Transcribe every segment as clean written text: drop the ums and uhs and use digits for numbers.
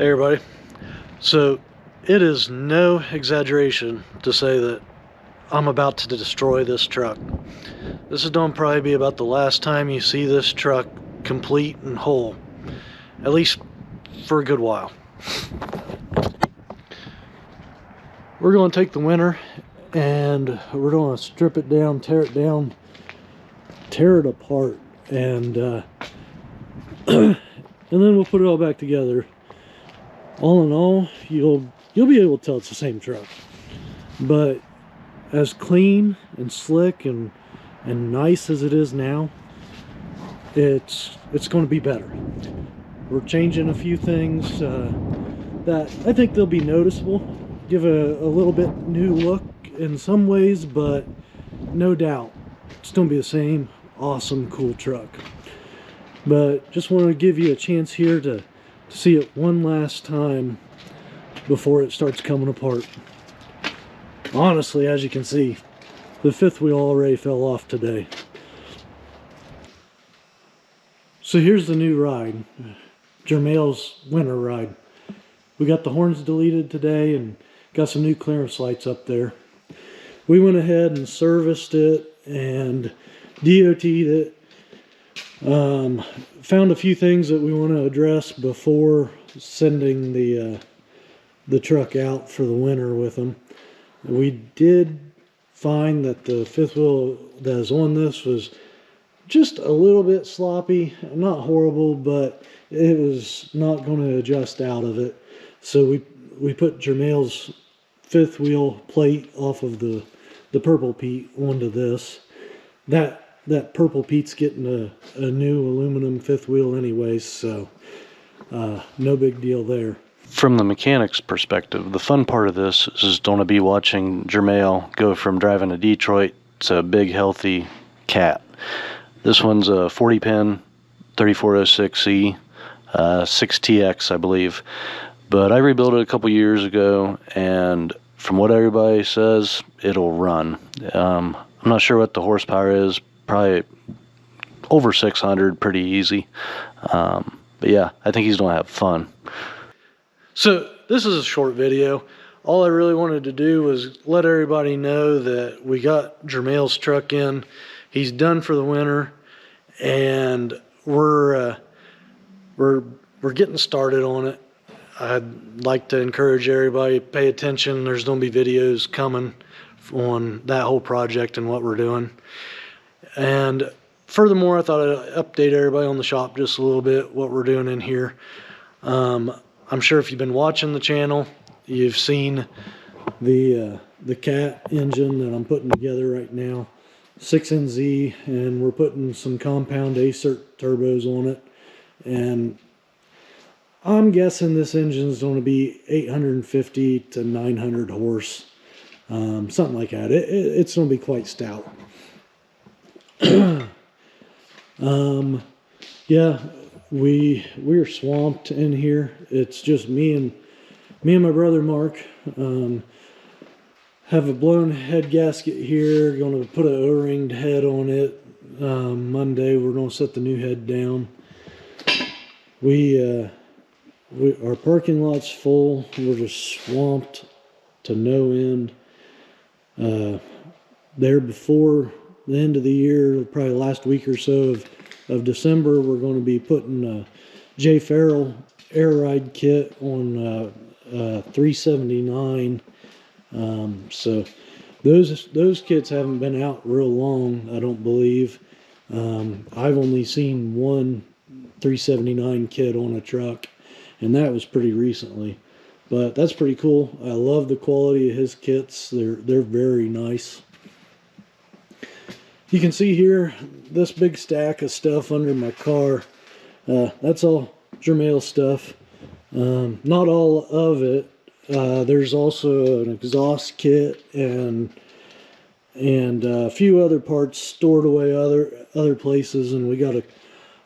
Hey everybody. So it is no exaggeration to say that I'm about to destroy this truck. This is going to probably be about the last time you see this truck complete and whole, at least for a good while. We're going to take the winter and we're going to strip it down, tear it apart, and and then we'll put it all back together. All in all, you'll be able to tell it's the same truck, but as clean and slick and nice as it is now, it's going to be better. We're changing a few things that I think they'll be noticeable, give a little bit new look in some ways, but no doubt it's going to be the same awesome cool truck. But just wanted to give you a chance here to see it one last time before it starts coming apart. Honestly, as you can see, the fifth wheel already fell off today. So here's the new ride, Jermail's winter ride. We got the horns deleted today and got some new clearance lights up there. We went ahead and serviced it and DOT'd it. Found a few things that we want to address before sending the truck out for the winter with them. We did find that the fifth wheel that is on this was just a little bit sloppy, not horrible, but it was not going to adjust out of it. So we put Jermail's fifth wheel plate off of the purple Pete onto this. That purple Pete's getting a new aluminum fifth wheel anyways, so no big deal there. From the mechanic's perspective, the fun part of this is going to be watching Jermail go from driving a Detroit to a big healthy cat. This one's a 40-pin 3406E 6TX, I believe, but I rebuilt it a couple years ago, and from what everybody says, it'll run. I'm not sure what the horsepower is. Probably over 600, pretty easy. But yeah, I think he's gonna have fun. So this is a short video. All I really wanted to do was let everybody know that we got Jermail's truck in. He's done for the winter, and we're getting started on it. I'd like to encourage everybody to pay attention. There's gonna be videos coming on that whole project and what we're doing. And furthermore, I thought I'd update everybody on the shop just a little bit, what we're doing in here. I'm sure if you've been watching the channel, you've seen the cat engine that I'm putting together right now, 6NZ, and we're putting some compound Acert turbos on it. And I'm guessing this engine is going to be 850 to 900 horse, something like that. It's going to be quite stout. Yeah, we're swamped in here. It's just me and my brother Mark. Have a blown head gasket here. Going to put an O-ringed head on it. Monday we're going to set the new head down. Our parking lot's full. We're just swamped to no end. There before the end of the year, probably last week or so of December, we're going to be putting a J. Farrell air ride kit on 379. So those kits haven't been out real long, I don't believe. I've only seen one 379 kit on a truck, and that was pretty recently. But that's pretty cool. I love the quality of his kits. They're very nice. You can see here this big stack of stuff under my car. That's all Jermail stuff. Not all of it. There's also an exhaust kit and a few other parts stored away other places, and we got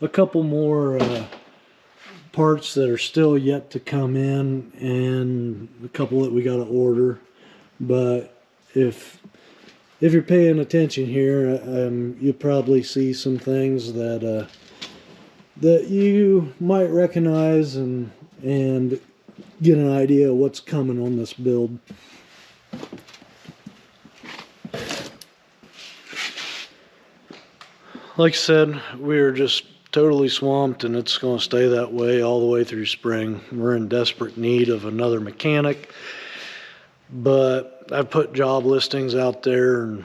a couple more parts that are still yet to come in, and a couple that we got to order. But if you're paying attention here, you'll probably see some things that you might recognize and get an idea of what's coming on this build. Like I said, we're just totally swamped, and it's going to stay that way all the way through spring. We're in desperate need of another mechanic, but I've put job listings out there and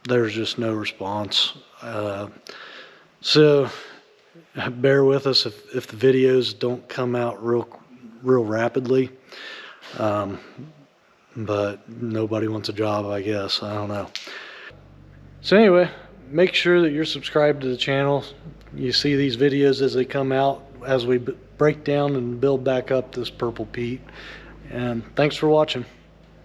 there's just no response. So bear with us if the videos don't come out real rapidly. But nobody wants a job, I guess. I don't know. So anyway, make sure that you're subscribed to the channel. You see these videos as they come out, as we break down and build back up this purple peat. And thanks for watching.